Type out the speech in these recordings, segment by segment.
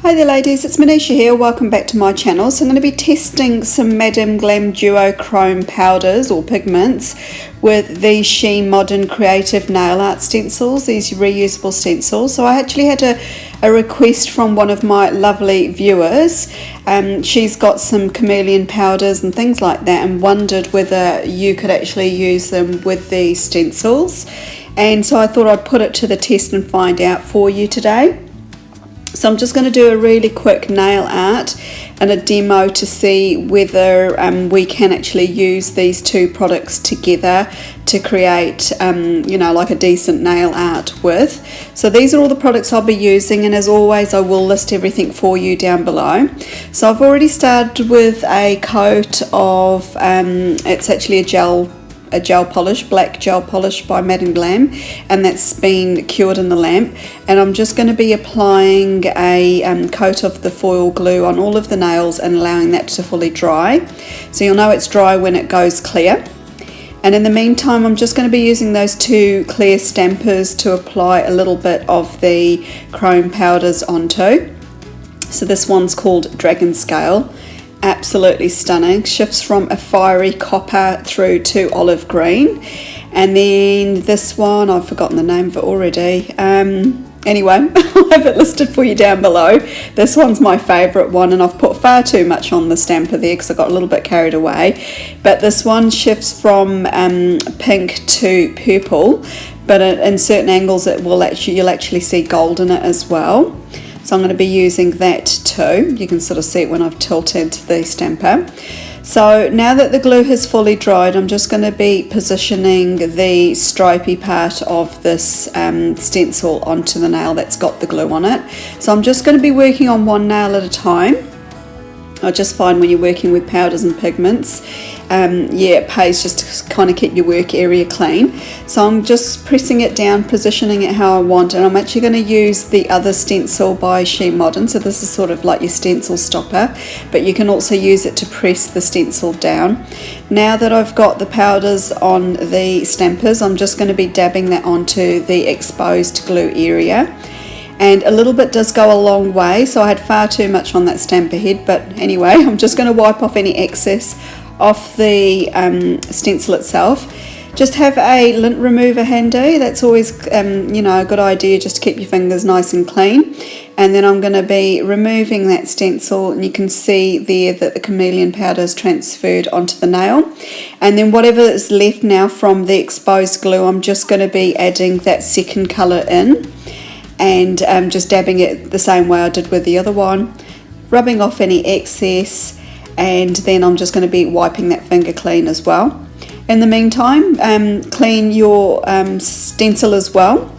Hi there ladies, it's Manisha here, welcome back to my channel. So I'm going to be testing some Madame Glam Duo Chrome powders or pigments with these She Modern Creative Nail Art stencils, these reusable stencils. So I actually had a request from one of my lovely viewers. She's got some Chameleon powders and things like that and wondered whether you could actually use them with these stencils. And so I thought I'd put it to the test and find out for you today. So I'm just going to do a really quick nail art and a demo to see whether we can actually use these two products together to create, you know, like a decent nail art with. So these are all the products I'll be using, and as always I will list everything for you down below. So I've already started with a coat of, it's actually a gel polish, black gel polish by Madame Glam, and that's been cured in the lamp. And I'm just going to be applying a coat of the foil glue on all of the nails and allowing that to fully dry. So you'll know it's dry when it goes clear. And in the meantime I'm just going to be using those two clear stampers to apply a little bit of the chrome powders onto. So this one's called Dragon Scale. Absolutely stunning, shifts from a fiery copper through to olive green. And then this one, I've forgotten the name of it already. Anyway, I'll have it listed for you down below. This one's my favourite one, and I've put far too much on the stamper there because I got a little bit carried away. But this one shifts from pink to purple, but in certain angles you'll actually see gold in it as well. So I'm going to be using that too. You can sort of see it when I've tilted the stamper. So now that the glue has fully dried, I'm just going to be positioning the stripy part of this stencil onto the nail that's got the glue on it. So I'm just going to be working on one nail at a time. I just find when you're working with powders and pigments, yeah, it pays just to kind of keep your work area clean. So I'm just pressing it down, positioning it how I want, and I'm actually going to use the other stencil by She Modern. So this is sort of like your stencil stopper, but you can also use it to press the stencil down. Now that I've got the powders on the stampers, I'm just going to be dabbing that onto the exposed glue area. And a little bit does go a long way, so I had far too much on that stamper head, but anyway, I'm just going to wipe off any excess off the stencil itself. Just have a lint remover handy. That's always you know, a good idea, just to keep your fingers nice and clean. And then I'm going to be removing that stencil, and you can see there that the Chameleon powder is transferred onto the nail. And then whatever is left now from the exposed glue, I'm just going to be adding that second colour in. And just dabbing it the same way I did with the other one, rubbing off any excess, and then I'm just going to be wiping that finger clean as well. In the meantime, clean your stencil as well.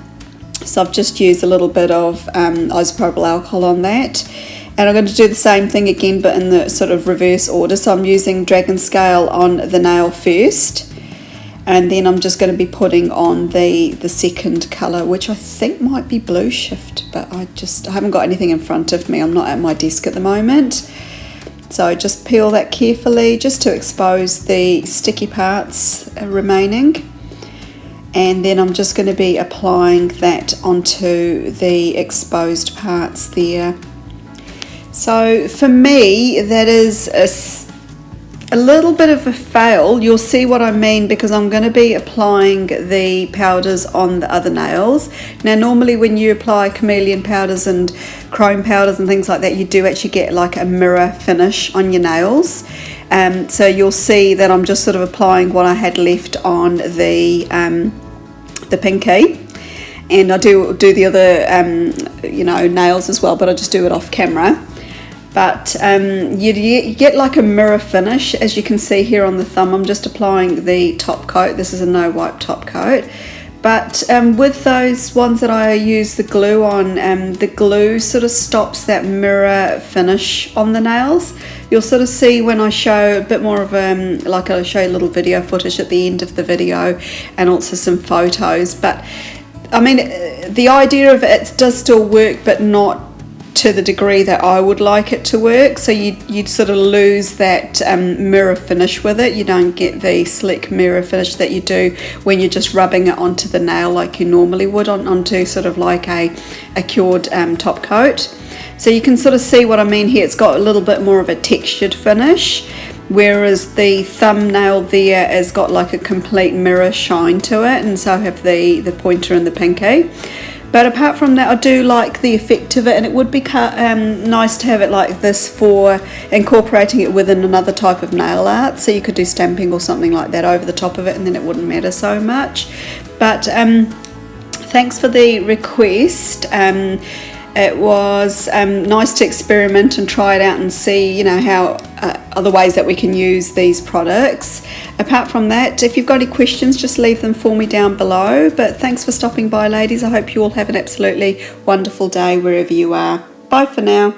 So I've just used a little bit of isopropyl alcohol on that, and I'm going to do the same thing again but in the sort of reverse order. So I'm using Dragon Scale on the nail first, and then I'm just going to be putting on the second colour, which I think might be Blue Shift, but I haven't got anything in front of me. I'm not at my desk at the moment. So just peel that carefully just to expose the sticky parts remaining. And then I'm just going to be applying that onto the exposed parts there. So for me, that is a little bit of a fail. You'll see what I mean, because I'm going to be applying the powders on the other nails. Now normally when you apply Chameleon powders and chrome powders and things like that, you do actually get like a mirror finish on your nails. So you'll see that I'm just sort of applying what I had left on the pinky, and I do the other you know, nails as well, but I just do it off camera. But you get like a mirror finish, as you can see here on the thumb. I'm just applying the top coat. This is a no wipe top coat. But with those ones that I use the glue on, the glue sort of stops that mirror finish on the nails. You'll sort of see when I show a bit more of like I'll show you a little video footage at the end of the video, and also some photos. But I mean, the idea of it does still work, but not to the degree that I would like it to work. So you'd sort of lose that mirror finish with it. You don't get the slick mirror finish that you do when you're just rubbing it onto the nail like you normally would onto sort of like a cured top coat. So you can sort of see what I mean here. It's got a little bit more of a textured finish, whereas the thumbnail there has got like a complete mirror shine to it, and so have the pointer and the pinky. But apart from that, I do like the effect of it, and it would be nice to have it like this for incorporating it within another type of nail art. So you could do stamping or something like that over the top of it, and then it wouldn't matter so much. But thanks for the request. It was nice to experiment and try it out and see, you know, how other ways that we can use these products. Apart from that, if you've got any questions, just leave them for me down below. But thanks for stopping by, ladies. I hope you all have an absolutely wonderful day wherever you are. Bye for now.